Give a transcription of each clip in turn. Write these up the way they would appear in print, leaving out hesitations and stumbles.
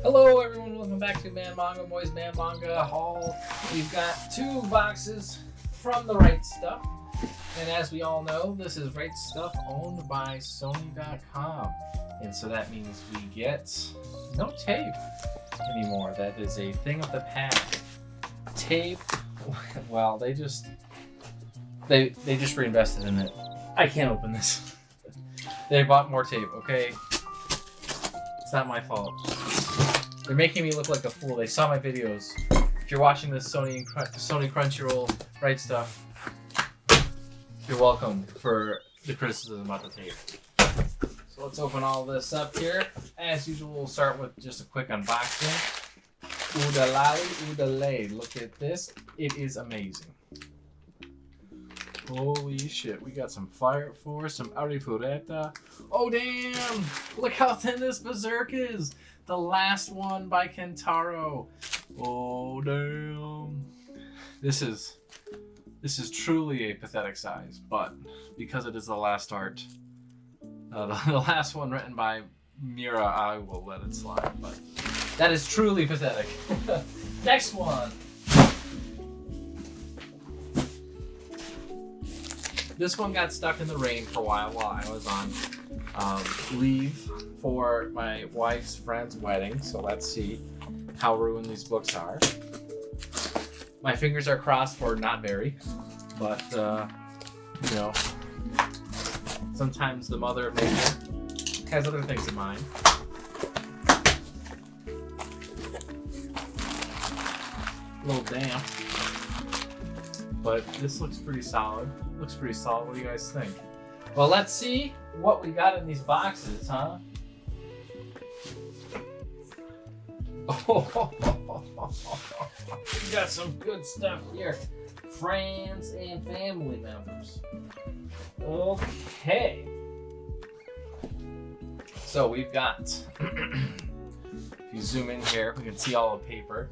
Hello everyone, welcome back to Manga Boys Manga haul. We've got 2 boxes from the Right Stuff. And as we all know, this is Right Stuff owned by Sony.com. And so that means we get no tape anymore. That is a thing of the past. Tape, well, they just reinvested in it. I can't open this. They bought more tape, okay? It's not my fault. They're making me look like a fool. They saw my videos. If you're watching this Sony Crunchyroll Right Stuff, you're welcome for the criticism about the tape. So let's open all this up here. As usual, we'll start with just a quick unboxing. Oodalali oodalay. Look at this. It is amazing. Holy shit. We got some Fire Force, some Arifureta. Oh damn! Look how thin this Berserk is! The last one by Kentaro. Oh damn! This is truly a pathetic size, but because it is the last art, the last one written by Mira, I will let it slide. But that is truly pathetic. Next one. This one got stuck in the rain for a while I was on leave for my wife's friend's wedding, so let's see how ruined these books are. My fingers are crossed for not very, but you know, sometimes the mother of nature has other things in mind. A little damp, but this looks pretty solid. Looks pretty solid. What do you guys think? Well, let's see what we got in these boxes, huh? Oh, we got some good stuff here. Friends and family members. Okay. So we've got, if you zoom in here, we can see all the paper.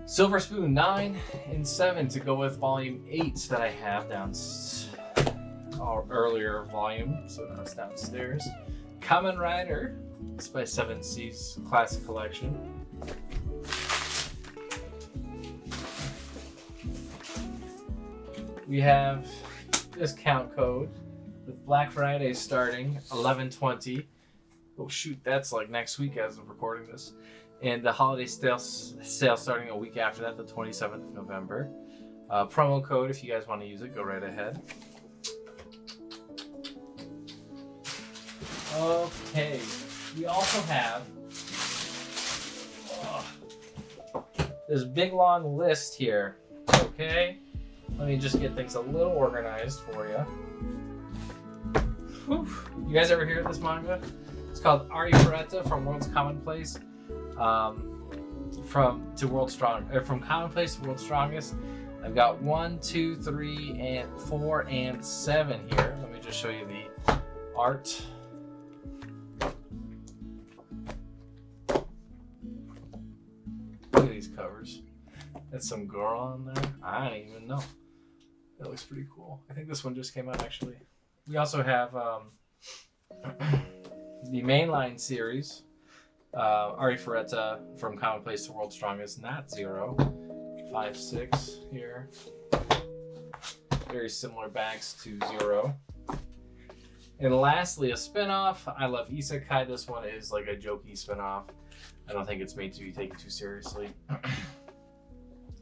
Silver Spoon 9 and 7 to go with volume 8 that I have down earlier volume, so now it's downstairs. Kamen Rider, it's by 7C's Classic Collection. We have discount code with Black Friday starting 11/20. Oh shoot, that's like next week as of recording this. And the holiday sale starting a week after that, the 27th of November. Promo code, if you guys want to use it, go right ahead. Okay, we also have this big long list here. Okay, let me just get things a little organized for you. Whew. You guys ever hear of this manga? It's called Arifureta from World's Commonplace. From Commonplace to World's Strongest. I've got 1, 2, 3, and 4, and 7 here. Let me just show you the art. Look at these covers. That's some girl on there. I don't even know. That looks pretty cool. I think this one just came out actually. We also have the mainline series. Arifureta from Commonplace to World's Strongest, not 0. 5, 6 here. Very similar bags to 0. And lastly, a spin-off. I love Isekai. This one is like a jokey spin-off. I don't think it's made to be taken too seriously.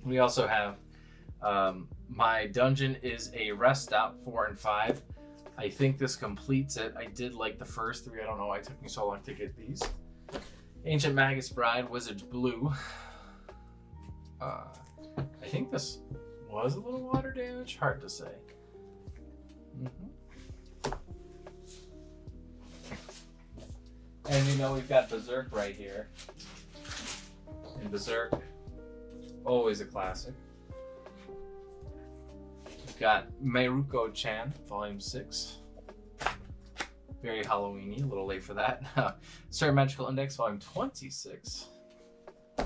We also have My Dungeon is a Rest Stop 4 and 5. I think this completes it. I did like the first 3. I don't know why it took me so long to get these. Ancient Magus Bride, Wizard's Blue. I think this was a little water damage. Hard to say. And you know we've got Berserk right here. And Berserk, always a classic. We've got Meiruko-chan, Volume 6. Very Halloween-y, a little late for that. Sir Magical Index, Volume 26.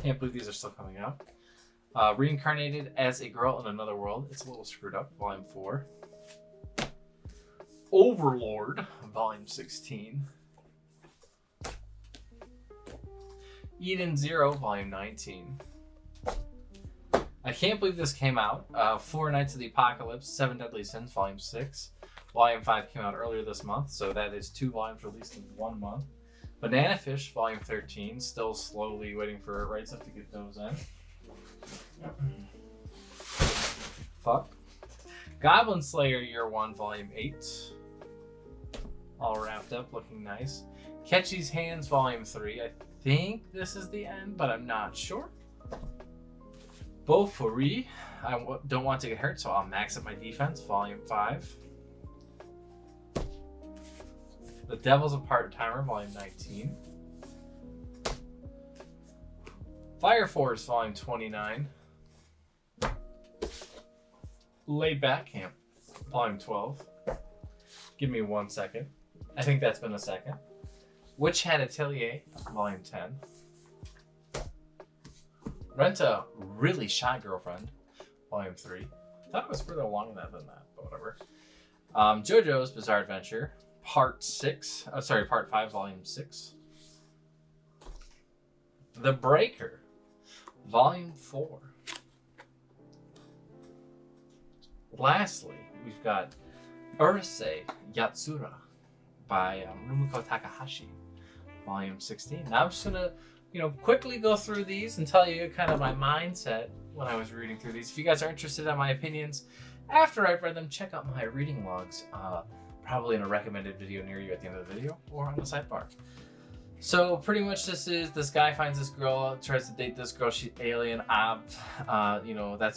Can't believe these are still coming out. Reincarnated as a Girl in Another World. It's a little screwed up, Volume 4. Overlord, Volume 16. Eden Zero, Volume 19. I can't believe this came out. Four Nights of the Apocalypse, Seven Deadly Sins, Volume 6. Volume 5 came out earlier this month, so that is 2 volumes released in 1 month. Banana Fish, Volume 13, still slowly waiting for rights to get those in. Fuck. Goblin Slayer Year 1, Volume 8. All wrapped up, looking nice. Catchy's Hands, Volume 3. I think this is the end, but I'm not sure. Beaufoury, don't want to get hurt, so I'll max up my defense, Volume 5. The Devil's a Part-Timer, Volume 19. Fire Force, Volume 29. Laid Back Camp, Volume 12. Give me 1 second. I think that's been a second. Witch Hat Atelier, Volume 10. Rent a Really Shy Girlfriend, Volume 3. I thought it was further along than that, but whatever. JoJo's Bizarre Adventure, Part 5, Volume 6. The Breaker, Volume 4. Lastly, we've got Urusei Yatsura by Rumiko Takahashi, Volume 16. Now I'm just gonna, quickly go through these and tell you kind of my mindset when I was reading through these. If you guys are interested in my opinions after I've read them, check out my reading logs, probably in a recommended video near you at the end of the video or on the sidebar. So pretty much this guy finds this girl, tries to date this girl, she's alien, that's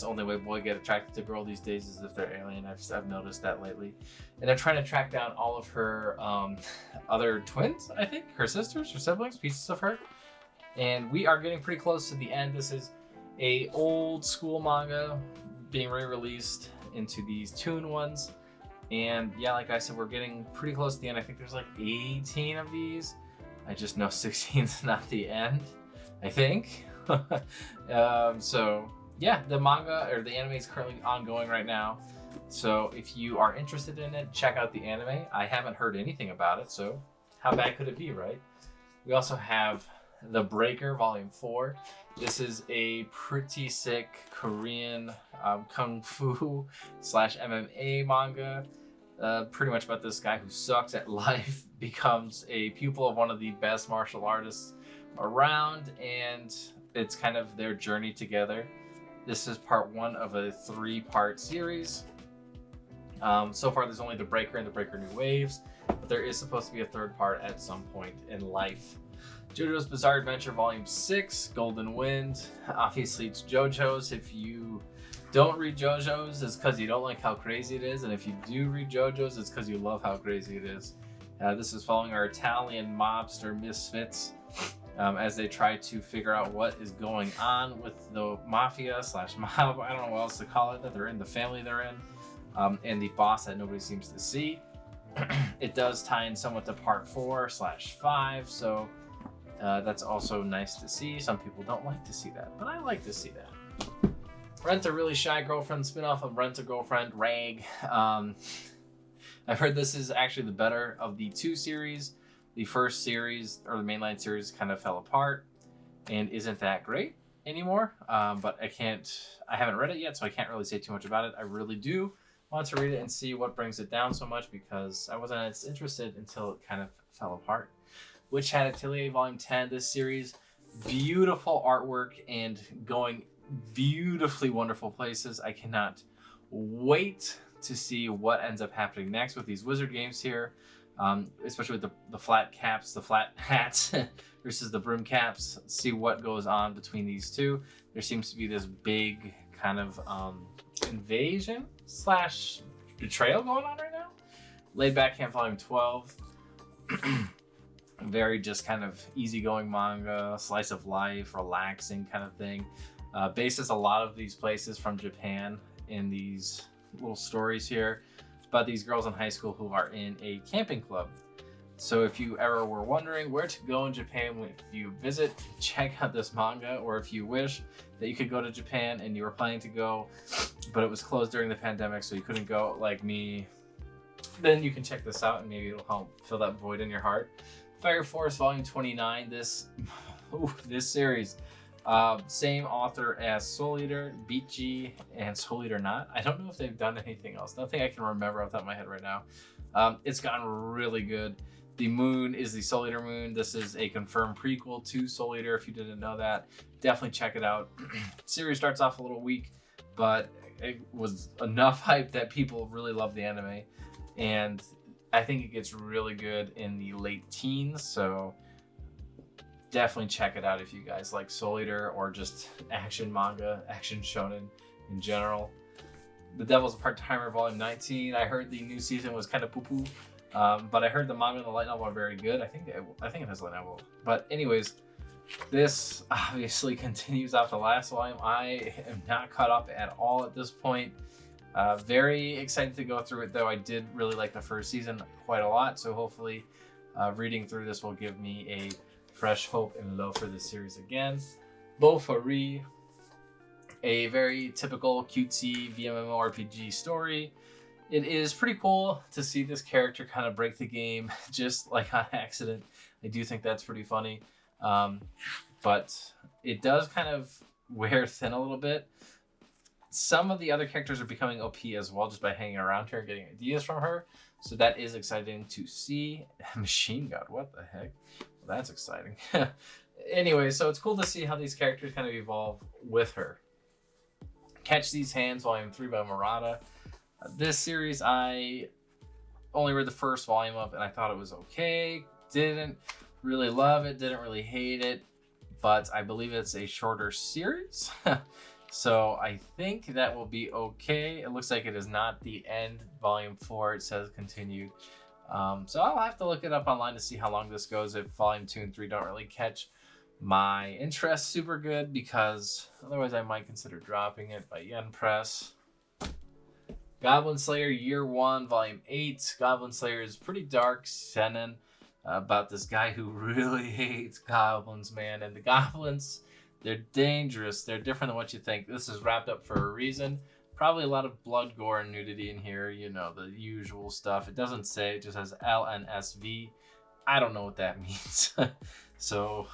the only way boys get attracted to girl these days is if they're alien. I've noticed that lately. And they're trying to track down all of her other twins, I think, her sisters or siblings, pieces of her. And we are getting pretty close to the end. This is a old school manga being re-released into these toon ones. And yeah, like I said, we're getting pretty close to the end. I think there's like 18 of these. I just know 16 is not the end, I think. So yeah, the manga or the anime is currently ongoing right now. So if you are interested in it, check out the anime. I haven't heard anything about it, so how bad could it be, right? We also have The Breaker, Volume 4. This is a pretty sick Korean kung fu / MMA manga. Pretty much about this guy who sucks at life, becomes a pupil of one of the best martial artists around, and it's kind of their journey together. This is part 1 of a 3-part series. So far there's only The Breaker and The Breaker New Waves, but there is supposed to be a 3rd part at some point in life. JoJo's Bizarre Adventure Volume 6, Golden Wind. Obviously it's JoJo's. If you don't read JoJo's, it's because you don't like how crazy it is, and if you do read JoJo's, it's because you love how crazy it is. This is following our Italian mobster misfits as they try to figure out what is going on with the mafia / mob, I don't know what else to call it, that they're in, the family they're in, and the boss that nobody seems to see. It does tie in somewhat to part 4 / 5, so that's also nice to see. Some people don't like to see that, but I like to see that. Rent a Really Shy Girlfriend, spin-off of Rent a Girlfriend, Rag. I've heard this is actually the better of the 2 series. The first series, or the mainline series, kind of fell apart and isn't that great anymore. But I haven't read it yet, so I can't really say too much about it. I really do want to read it and see what brings it down so much, because I wasn't as interested until it kind of fell apart. Witch Hat Atelier Volume 10, this series, beautiful artwork and going beautifully wonderful places. I cannot wait to see what ends up happening next with these wizard games here, especially with the flat caps, the flat hats versus the brim caps. See what goes on between these two. There seems to be this big kind of invasion / betrayal going on right now. Laid Back Camp Volume 12. Very just kind of easygoing manga, slice of life, relaxing kind of thing. Bases a lot of these places from Japan in these little stories here about these girls in high school who are in a camping club. So if you ever were wondering where to go in Japan if you visit, check out this manga. Or if you wish that you could go to Japan and you were planning to go, but it was closed during the pandemic, so you couldn't go like me, then you can check this out and maybe it'll help fill that void in your heart. Fire Force Volume 29. This Ooh, this series. Same author as Soul Eater, Beat G, and Soul Eater Not. I don't know if they've done anything else. Nothing I can remember off the top of my head right now. It's gotten really good. The moon is the Soul Eater moon. This is a confirmed prequel to Soul Eater, if you didn't know that. Definitely check it out. Series starts off a little weak, but it was enough hype that people really love the anime. And I think it gets really good in the late teens, so definitely check it out if you guys like Soul Eater or just action manga, action shonen in general. The Devil's a Part-Timer Volume 19. I heard the new season was kind of poo-poo, but I heard the manga and the light novel are very good. I think it has a light novel. But anyways, this obviously continues off the last volume. I am not caught up at all at this point. Very excited to go through it, though. I did really like the first season quite a lot, so hopefully reading through this will give me a fresh hope and love for this series again. Bofari, a very typical cutesy VMMORPG story. It is pretty cool to see this character kind of break the game just like on accident. I do think that's pretty funny. But it does kind of wear thin a little bit. Some of the other characters are becoming OP as well just by hanging around her and getting ideas from her. So that is exciting to see. Machine God, what the heck? Well, that's exciting. Anyway, so it's cool to see how these characters kind of evolve with her. Catch These Hands, Volume 3 by Murata. This series I only read the first volume of and I thought it was okay. Didn't really love it, didn't really hate it, but I believe it's a shorter series. So I think that will be okay. It looks like it is not the end. Volume 4, it says continued. So I'll have to look it up online to see how long this goes if Volume 2 and 3 don't really catch my interest super good, because otherwise I might consider dropping it. By Yen Press. Goblin Slayer Year 1, Volume 8. Goblin Slayer is pretty dark seinen about this guy who really hates goblins, man. And the goblins, they're dangerous. They're different than what you think. This is wrapped up for a reason. Probably a lot of blood, gore, and nudity in here. You know, the usual stuff. It doesn't say. It just has LNSV. I don't know what that means. So,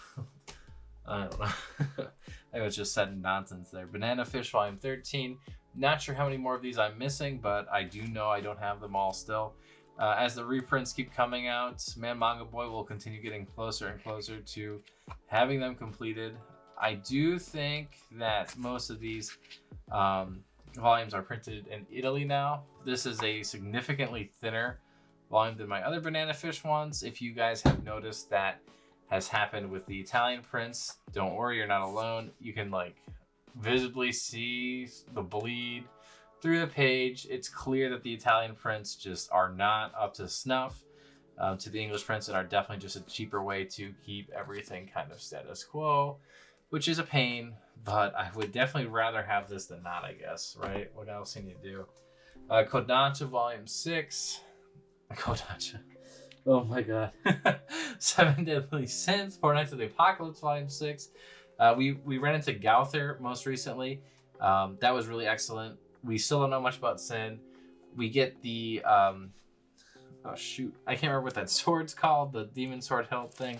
I don't know. I was just saying nonsense there. Banana Fish Volume 13. Not sure how many more of these I'm missing, but I do know I don't have them all still. As the reprints keep coming out, Manga Boy will continue getting closer and closer to having them completed. I do think that most of these volumes are printed in Italy now. This is a significantly thinner volume than my other Banana Fish ones. If you guys have noticed that has happened with the Italian prints, don't worry, you're not alone. You can like visibly see the bleed through the page. It's clear that the Italian prints just are not up to snuff to the English prints, and are definitely just a cheaper way to keep everything kind of status quo, which is a pain, but I would definitely rather have this than not, I guess, right? What else can you do? Kodansha Volume 6. Kodansha. Oh my god. 7 Deadly Sins, Four Nights of the Apocalypse Volume 6. We ran into Gauther most recently. That was really excellent. We still don't know much about Sin. We get the, oh shoot, I can't remember what that sword's called, the demon sword hilt thing.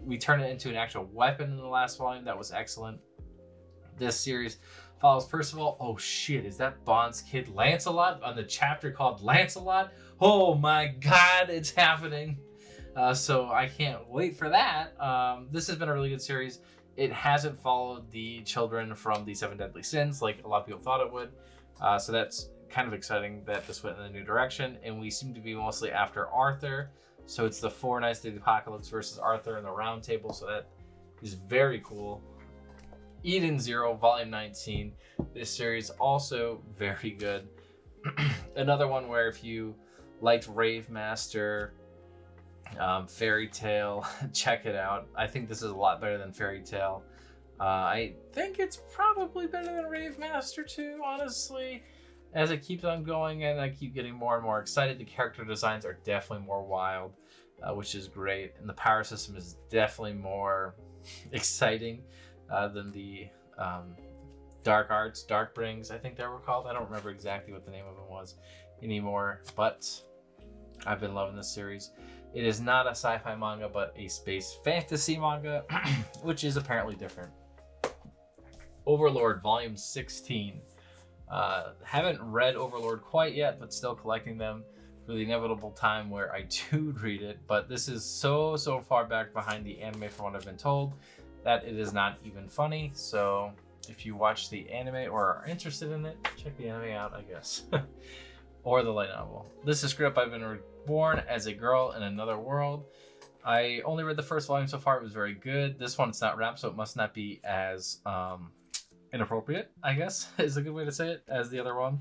We turn it into an actual weapon in the last volume. That was excellent. This series follows Percival. Oh shit, is that Bond's kid Lancelot on the chapter called Lancelot? Oh my god, it's happening. So I can't wait for that. This has been a really good series. It hasn't followed the children from the 7 Deadly Sins like a lot of people thought it would. So that's kind of exciting that this went in a new direction. And we seem to be mostly after Arthur. So it's the Four Nights of the Apocalypse versus Arthur in the Round Table. So that is very cool. Eden Zero, Volume 19. This series also very good. Another one where if you liked Rave Master, Fairy Tail, check it out. I think this is a lot better than Fairy Tail. I think it's probably better than Rave Master too, honestly. As it keeps on going and I keep getting more and more excited, the character designs are definitely more wild, which is great. And the power system is definitely more exciting than the Dark Arts, Dark Brings, I think they were called. I don't remember exactly what the name of them was anymore, but I've been loving this series. It is not a sci-fi manga, but a space fantasy manga, which is apparently different. Overlord, Volume 16. Haven't read Overlord quite yet, but still collecting them for the inevitable time where I do read it. But this is so far back behind the anime from what I've been told that it is not even funny. So if you watch the anime or are interested in it, check the anime out, I guess. Or the light novel. This is script I've been reborn as a girl in another world. I only read the first volume so far. It was very good. This one's not wrapped, so it must not be as inappropriate, I guess, is a good way to say it, as the other one.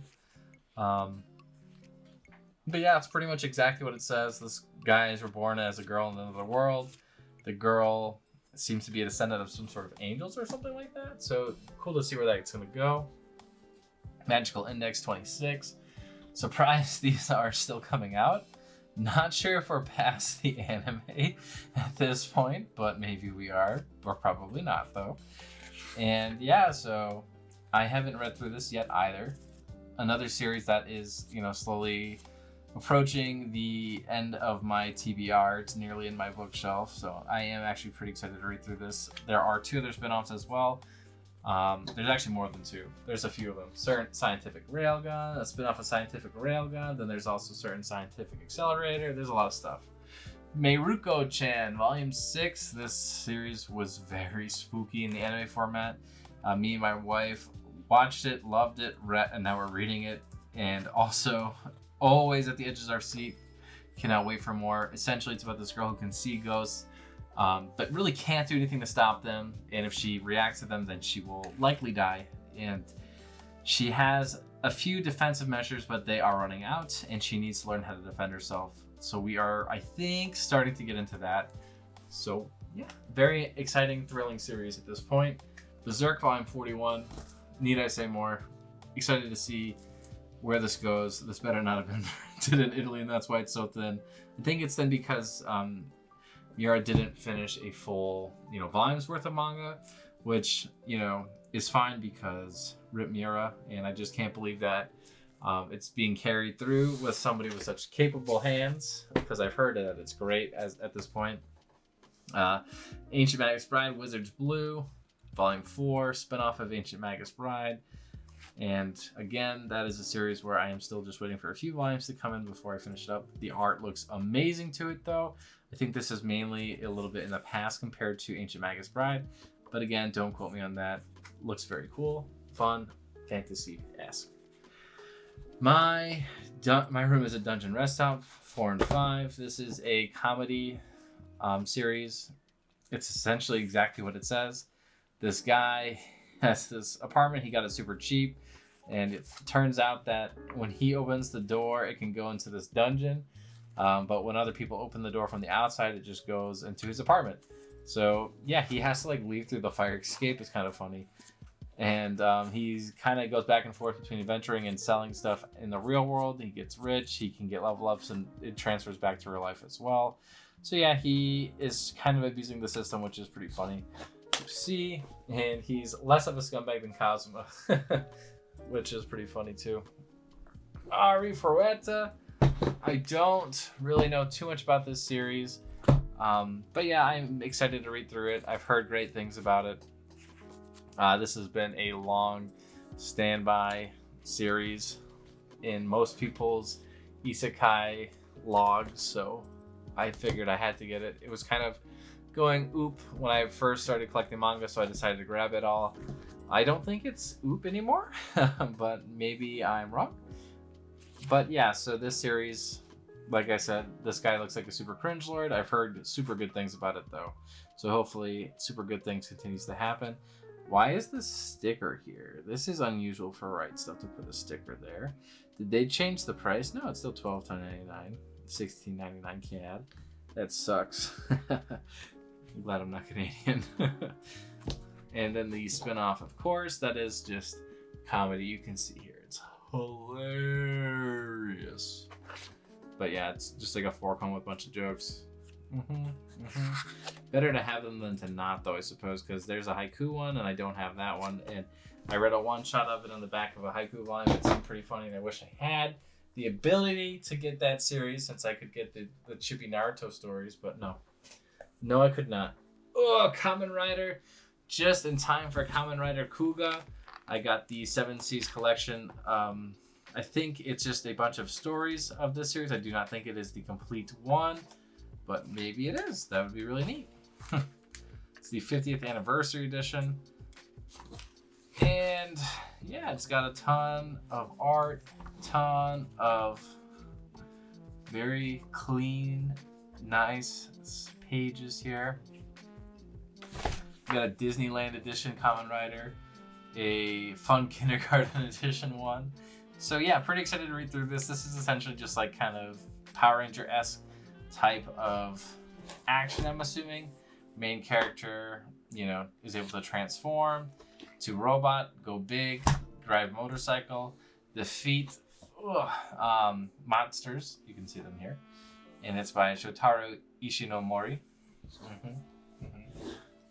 But yeah, it's pretty much exactly what it says. This guy is reborn as a girl in another world. The girl seems to be a descendant of some sort of angels or something like that. So cool to see where that's going to go. Magical Index 26. Surprised these are still coming out. Not sure if we're past the anime at this point, but maybe we are. Or probably not, though. And yeah, so I haven't read through this yet either. Another series that is, slowly approaching the end of my TBR. It's nearly in my bookshelf, so I am actually pretty excited to read through this. There are 2 other spin-offs as well. There's actually more than 2. There's a few of them. Certain Scientific Railgun, a spin-off of Scientific Railgun, then there's also Certain Scientific Accelerator. There's a lot of stuff. Meiruko-chan, Volume 6. This series was very spooky in the anime format. Me and my wife watched it, loved it, and now we're reading it. And also, always at the edges of our seat, cannot wait for more. Essentially, it's about this girl who can see ghosts, but really can't do anything to stop them. And if she reacts to them, then she will likely die. And she has a few defensive measures, but they are running out, and she needs to learn how to defend herself. So we are, I think, starting to get into that. So yeah, very exciting, thrilling series at this point. Berserk Volume 41. Need I say more? Excited to see where this goes. This better not have been printed in Italy, and that's why it's so thin. I think it's thin because Miura didn't finish a full, volume's worth of manga, which, is fine because Rip Miura, and I just can't believe that it's being carried through with somebody with such capable hands, because I've heard that it's great at this point. Ancient Magus Bride, Wizard's Blue, Volume 4, spinoff of Ancient Magus Bride. And again, that is a series where I am still just waiting for a few volumes to come in before I finish it up. The art looks amazing to it, though. I think this is mainly a little bit in the past compared to Ancient Magus Bride. But again, don't quote me on that. Looks very cool, fun, fantasy-esque. My room is a dungeon rest stop, 4 and 5. This is a comedy series. It's essentially exactly what it says. This guy has this apartment. He got it super cheap. And it turns out that when he opens the door, it can go into this dungeon. But when other people open the door from the outside, it just goes into his apartment. So yeah, he has to leave through the fire escape. It's kind of funny. And he kind of goes back and forth between adventuring and selling stuff in the real world. He gets rich, he can get level ups, and it transfers back to real life as well. So yeah, he is kind of abusing the system, which is pretty funny to see. And he's less of a scumbag than Kazuma, which is pretty funny too. Ari Frueta. I don't really know too much about this series. But yeah, I'm excited to read through it. I've heard great things about it. This has been a long standby series in most people's isekai logs, so I figured I had to get it. It was kind of going oop when I first started collecting manga, so I decided to grab it all. I don't think it's oop anymore, but maybe I'm wrong. But yeah, so this series, like I said, this guy looks like a super cringe lord. I've heard super good things about it though, so hopefully super good things continues to happen. Why is this sticker here? This is unusual for Right Stuff to put a sticker there. Did they change the price? No, it's still $12.99, $16.99 CAD. That sucks. I'm glad I'm not Canadian. And then the spin-off, of course, that is just comedy. You can see here, it's hilarious. But yeah, it's just like a 4-cone with a bunch of jokes. Better to have them than to not, though, I suppose, because there's a haiku one and I don't have that one. And I read a one-shot of it on the back of a haiku volume. It seemed pretty funny and I wish I had, the ability to get that series since I could get the Chibi Naruto stories, but no. No, I could not. Oh, Kamen Rider. Just in time for Kamen Rider Kuga. I got the Seven Seas collection. I think it's just a bunch of stories of this series. I do not think it is the complete one, but maybe it is. That would be really neat. It's the 50th anniversary edition. And yeah, it's got a ton of art, ton of very clean, nice pages here. We got a Disneyland edition Kamen Rider, a Fun Kindergarten edition one. So yeah, pretty excited to read through this. This is essentially just like kind of Power Ranger-esque type of action, I'm assuming. Main character, you know, is able to transform to robot, go big, drive motorcycle, defeat monsters. You can see them here. And it's by Shotaro Ishinomori.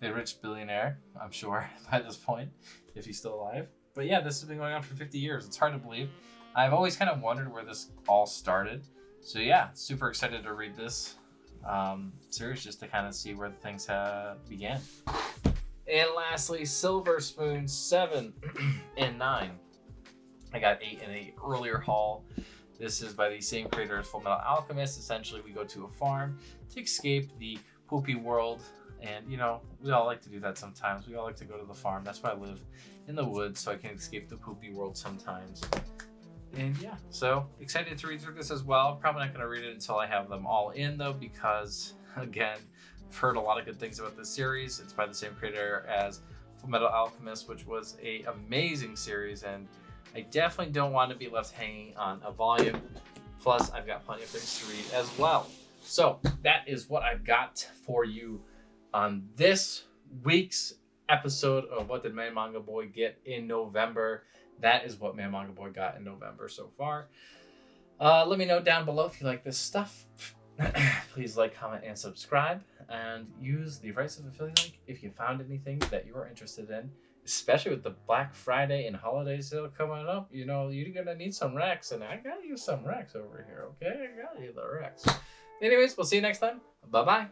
The rich billionaire, I'm sure, by this point, if he's still alive. But yeah, this has been going on for 50 years. It's hard to believe. I've always kind of wondered where this all started. So yeah, super excited to read this series just to kind of see where things began. And lastly, Silver Spoon 7 and 9. I got 8 in an earlier haul. This is by the same creator as Fullmetal Alchemist. Essentially, we go to a farm to escape the poopy world. And, you know, we all like to do that sometimes. We all like to go to the farm. That's why I live in the woods, so I can escape the poopy world sometimes. And yeah, so excited to read through this as well. Probably not going to read it until I have them all in, though, because, again, I've heard a lot of good things about this series. It's by the same creator as Fullmetal Alchemist, which was an amazing series, and I definitely don't want to be left hanging on a volume. Plus, I've got plenty of things to read as well. So that is what I've got for you on this week's episode of What Did Man Manga Boy Get in November. That is what Man Manga Boy got in November so far. Let me know down below if you like this stuff. Please like, comment, and subscribe. And use the Rights of Affiliate link if you found anything that you are interested in. Especially with the Black Friday and holiday sale coming up. You know, you're going to need some Rex. And I got you some Rex over here, okay? I got you the Rex. Anyways, we'll see you next time. Bye-bye.